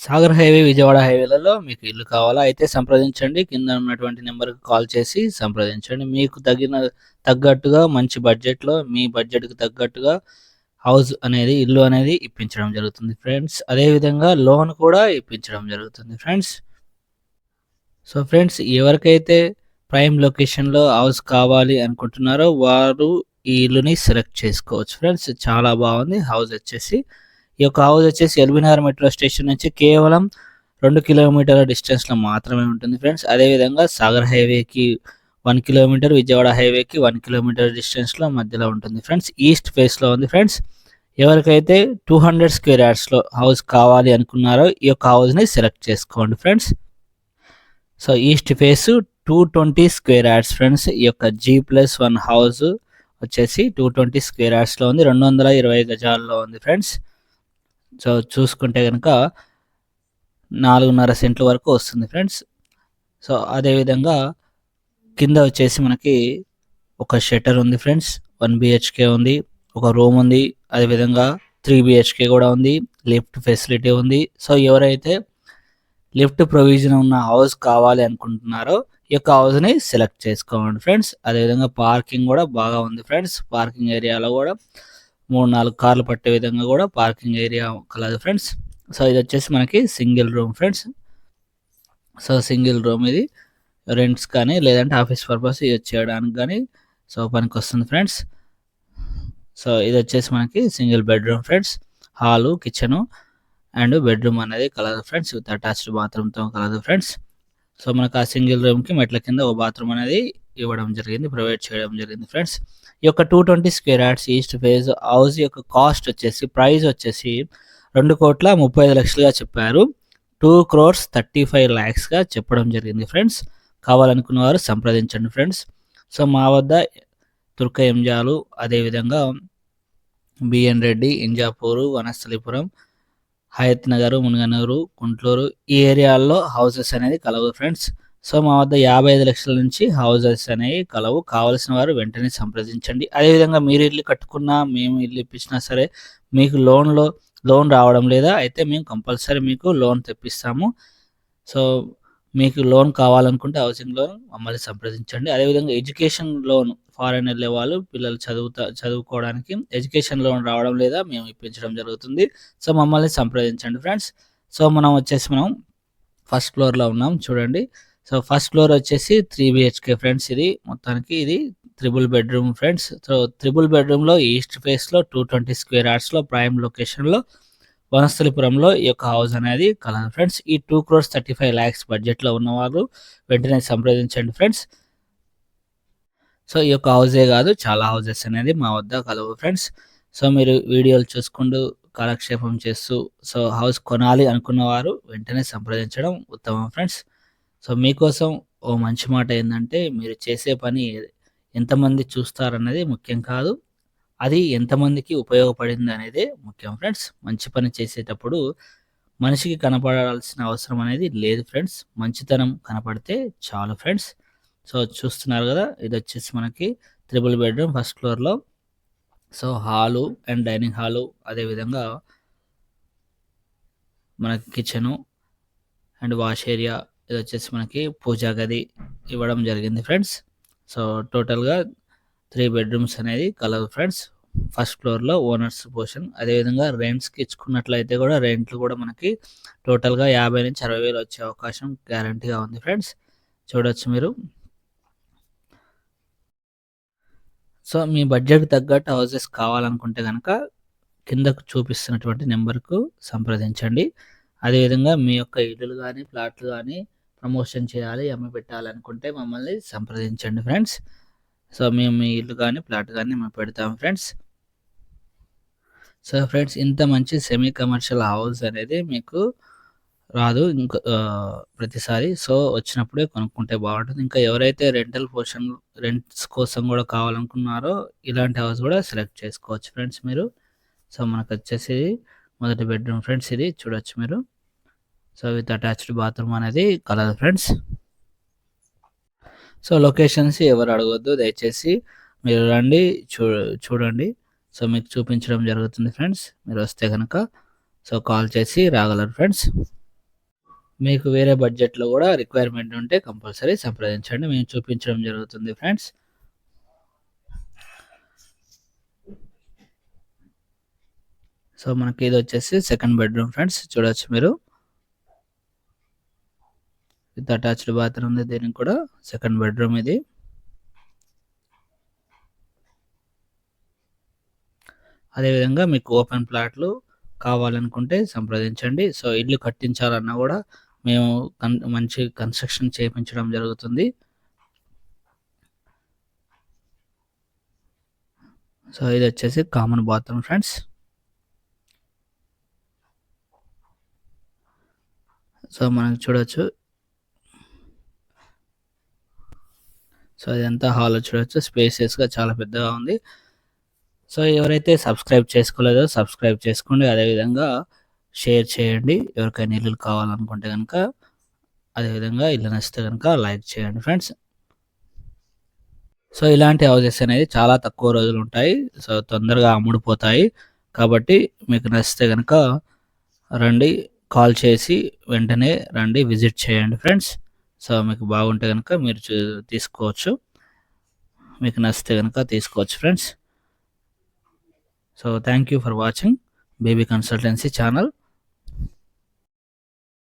Sagar highway, Vijayawada హైవేలలో మీకు ఇల్లు కావాలా? అయితే సంప్రదించండి. కింద ఉన్నటువంటి నెంబర్‌కి కాల్ చేసి సంప్రదించండి. మీకు తగ్గట్టుగా మంచి బడ్జెట్‌లో మీ బడ్జెట్‌కి తగ్గట్టుగా ఇల్లు అనేది ఇప్పించడం జరుగుతుంది ఫ్రెండ్స్. అదే విధంగా లోన్ కూడా ఇప్పించడం జరుగుతుంది ఫ్రెండ్స్. సో ఫ్రెండ్స్, ఎవరికైతే ప్రైమ్ లొకేషన్‌లో హౌస్ కావాలి అనుకుంటున్నారో వారు ఈ ఇల్లుని సెలెక్ట్ చేసుకోవచ్చు ఫ్రెండ్స్. చాలా బాగుంది హౌస్ వచ్చేసి. ఈ యొక్క హౌస్ వచ్చేసి ఎల్బీనగర్ మెట్రో స్టేషన్ నుంచి కేవలం 2 కిలోమీటర్ల డిస్టెన్స్‌లో మాత్రమే ఉంటుంది ఫ్రెండ్స్. అదేవిధంగా సాగర్ హైవేకి 1 కిలోమీటర్, విజయవాడ హైవేకి 1 కిలోమీటర్ డిస్టెన్స్‌లో మధ్యలో ఉంటుంది ఫ్రెండ్స్. ఈస్ట్ ఫేస్‌లో ఉంది ఫ్రెండ్స్. ఎవరికైతే 200 స్క్వేర్ యార్డ్స్‌లో హౌస్ కావాలి అనుకున్నారో ఈ యొక్క హౌస్‌ని సెలెక్ట్ చేసుకోండి friends. So east face 220 square yards friends. ఈ యొక్క G+1 హౌస్ వచ్చేసి 220 స్క్వేర్ యార్డ్స్‌లో ఉంది. 220 గజాల్లో ఉంది ఫ్రెండ్స్. సో చూసుకుంటే కనుక 4.5 సెంట్ల వరకు వస్తుంది ఫ్రెండ్స్. సో అదేవిధంగా కింద వచ్చేసి మనకి ఒక షట్టర్ ఉంది ఫ్రెండ్స్. 1 బిహెచ్కే ఉంది. ఒక రూమ్ ఉంది. అదేవిధంగా 3 బిహెచ్కే కూడా ఉంది. లిఫ్ట్ ఫెసిలిటీ ఉంది. సో ఎవరైతే లిఫ్ట్ ప్రొవిజన్ ఉన్న హౌస్ కావాలి అనుకుంటున్నారో ఈ యొక్క హౌస్ని సెలెక్ట్ చేసుకోండి ఫ్రెండ్స్. అదేవిధంగా పార్కింగ్ కూడా బాగా ఉంది ఫ్రెండ్స్. పార్కింగ్ ఏరియాలో కూడా 3-4 కార్లు పట్టే విధంగా కూడా పార్కింగ్ ఏరియా కలదు ఫ్రెండ్స్. సో ఇది వచ్చేసి మనకి single room friends. So single room ఇది రెంట్స్ కానీ లేదంటే ఆఫీస్ పర్పస్ యూజ్ చేయడానికి కానీ సో పనికి వస్తుంది ఫ్రెండ్స్. సో ఇది వచ్చేసి మనకి single bedroom friends. Hall, kitchen and bedroom అనేది కలదు ఫ్రెండ్స్. విత్ అటాచ్డ్ బాత్రూమ్తో కలదు ఫ్రెండ్స్. సో మనకు ఆ సింగిల్ రూమ్కి మెట్ల కింద ఒక బాత్రూమ్ అనేది ఇవ్వడం జరిగింది, ప్రొవైడ్ చేయడం జరిగింది ఫ్రెండ్స్. ఈ యొక్క 220 square yards east phase house యొక్క కాస్ట్ వచ్చేసి ప్రైస్ వచ్చేసి 2,35,00,000గా చెప్పారు. 2,35,00,000గా చెప్పడం జరిగింది ఫ్రెండ్స్. కావాలనుకున్న వారు సంప్రదించండి ఫ్రెండ్స్. సో మా వద్ద తుర్క ఎంజాలు, అదేవిధంగా బిఎన్ రెడ్డి, ఇంజాపూరు, వనస్థలిపురం, హయత్ నగర్, మునగనూరు, గుంట్లూరు ఈ ఏరియాల్లో హౌసెస్ అనేది కలవు ఫ్రెండ్స్. సో మా వద్ద 55 లక్షల నుంచి హౌసెస్ అనేవి కలవు. కావాల్సిన వారు వెంటనే సంప్రదించండి. అదేవిధంగా మీరు ఇల్లు కట్టుకున్నా, మేము ఇల్లు ఇప్పించినా సరే మీకు లోన్ రావడం లేదా అయితే మేము కంపల్సరీ మీకు లోన్ తెప్పిస్తాము. సో మీకు లోన్ కావాలనుకుంటే హౌసింగ్ లోన్ మమ్మల్ని సంప్రదించండి. అదేవిధంగా ఎడ్యుకేషన్ లోన్ ఫారెన్ వెళ్ళే వాళ్ళు పిల్లలు చదువుకోవడానికి ఎడ్యుకేషన్ లోన్ రావడం లేదా మేము ఇప్పించడం జరుగుతుంది. సో మమ్మల్ని సంప్రదించండి ఫ్రెండ్స్. సో మనం ఫస్ట్ ఫ్లోర్లో ఉన్నాం చూడండి. సో ఫస్ట్ ఫ్లోర్ వచ్చేసి 3 బిహెచ్కే ఫ్రెండ్స్. ఇది మొత్తానికి ఇది triple bedroom friends. So triple బెడ్రూమ్లో ఈస్ట్ ఫేస్లో 220 స్క్వేర్ యార్డ్స్లో ప్రైమ్ లొకేషన్లో వనస్థలిపురంలో ఈ యొక్క హౌస్ అనేది కలదు ఫ్రెండ్స్. ఈ 2,35,00,000 బడ్జెట్లో ఉన్నవారు వెంటనే సంప్రదించండి ఫ్రెండ్స్. సో ఈ యొక్క హౌసే కాదు చాలా హౌసెస్ అనేది మా వద్ద కలవు ఫ్రెండ్స్. సో మీరు వీడియోలు చూసుకుంటూ కాలక్షేపం చేస్తూ సో హౌస్ కొనాలి అనుకున్న వారు వెంటనే సంప్రదించడం ఉత్తమం ఫ్రెండ్స్. సో మీకోసం ఓ మంచి మాట ఏంటంటే మీరు చేసే పని ఎంతమంది చూస్తారన్నది ముఖ్యం కాదు, అది ఎంతమందికి ఉపయోగపడింది అనేదే ముఖ్యం ఫ్రెండ్స్. మంచి పని చేసేటప్పుడు మనిషికి కనపడాల్సిన అవసరం అనేది లేదు ఫ్రెండ్స్. మంచితనం కనపడితే చాలు ఫ్రెండ్స్. సో చూస్తున్నారు కదా, ఇది వచ్చేసి మనకి త్రిబుల్ బెడ్రూమ్ ఫస్ట్ ఫ్లోర్లో. So hall and dining hall, అదేవిధంగా మనకి కిచెను అండ్ వాష్ ఏరియా, ఇది వచ్చేసి మనకి పూజా గది ఇవ్వడం జరిగింది ఫ్రెండ్స్. సో టోటల్గా 3 బెడ్రూమ్స్ అనేది కలవు ఫ్రెండ్స్. ఫస్ట్ ఫ్లోర్లో ఓనర్స్ పోర్షన్. అదేవిధంగా రెంట్స్కి ఇచ్చుకున్నట్లయితే కూడా రెంట్లు కూడా మనకి టోటల్గా 50,000-60,000 వచ్చే అవకాశం గ్యారంటీగా ఉంది ఫ్రెండ్స్. చూడొచ్చు మీరు. సో మీ బడ్జెట్ తగ్గట్టు హౌసెస్ కావాలనుకుంటే కనుక కిందకు చూపిస్తున్నటువంటి నెంబర్కు సంప్రదించండి. అదేవిధంగా మీ యొక్క ఇల్లులు కానీ ప్లాట్లు కానీ ప్రమోషన్ చేయాలి, అమ్మి పెట్టాలనుకుంటే మమ్మల్ని సంప్రదించండి ఫ్రెండ్స్. సో మేము మీ ఇల్లు కానీ ప్లాట్ కానీ మేము పెడతాం ఫ్రెండ్స్. సో ఫ్రెండ్స్, ఇంత మంచి సెమీ కమర్షియల్ హౌస్ అనేది మీకు రాదు ఇంకా ప్రతిసారి. సో వచ్చినప్పుడే కొనుక్కుంటే బాగుంటుంది. ఇంకా ఎవరైతే రెంట్స్ కోసం కూడా కావాలనుకున్నారో ఇలాంటి హౌస్ కూడా సెలెక్ట్ చేసుకోవచ్చు ఫ్రెండ్స్ మీరు. సో మనకు వచ్చేసి మొదటి బెడ్రూమ్ ఫ్రెండ్స్, ఇది చూడొచ్చు మీరు. సో విత్ అటాచ్డ్ బాత్రూమ్ అనేది కలదు ఫ్రెండ్స్. సో లొకేషన్స్ ఎవరు అడగొద్దు దయచేసి, మీరు రండి చూడండి. సో మీకు చూపించడం జరుగుతుంది ఫ్రెండ్స్. మీరు వస్తే కనుక సో కాల్ చేసి రాగలరు ఫ్రెండ్స్. మీకు వేరే బడ్జెట్‌లో గూడా రిక్వైర్మెంట్ ఉంటే కంపల్సరీ సంప్రదించండి. మేము చూపించడం జరుగుతుంది ఫ్రెండ్స్. సో, మనకి ఇదొచ్చేసి సెకండ్ బెడ్‌రూమ్ ఫ్రెండ్స్. చూడొచ్చు మీరు. విత్ అటాచ్డ్ బాత్రూమ్ ఉంది దీనికి కూడా. సెకండ్ బెడ్‌రూమ్ ఇది. అదేవిధంగా మీకు ఓపెన్ ప్లాట్లు కావాలనుకుంటే సంప్రదించండి. సో, ఇల్లు కట్టించాలన్నా గూడా మేము మంచి కన్‌స్ట్రక్షన్ చేపించడం జరుగుతుంది. సో, ఇదొచ్చేసి కామన్ బాత్రూమ్ ఫ్రెండ్స్. సో, మనం చూడొచ్చు. సో, ఇదంతా హాల్ చూడొచ్చు. స్పేసియస్‌గా చాలా పెద్దగా ఉంది. సో, ఎవరైతే సబ్స్క్రైబ్ చేసుకోలేదో సబ్స్క్రైబ్ చేసుకోండి. అదేవిధంగా షేర్ చేయండి. ఎవరికైనా ఇల్లులు కావాలనుకుంటే గనక. అదేవిధంగా ఇల్లు నచ్చితే గనక లైక్ చేయండి ఫ్రెండ్స్. సో, ఇలాంటి హౌసెస్ అనేది చాలా తక్కువ రోజులుంటాయి. సో, తొందరగా అమ్ముడుపోతాయి. కాబట్టి మీకు నచ్చితే గనక రండి. కాల్ చేసి వెంటనే రండి. విజిట్ చేయండి ఫ్రెండ్స్. సో, మీకు బాగుంటే గనక మీరు తీసుకోవచ్చు. మీకు నచ్చితే గనక తీసుకోవచ్చు friends. So, thank you for watching baby consultancy channel.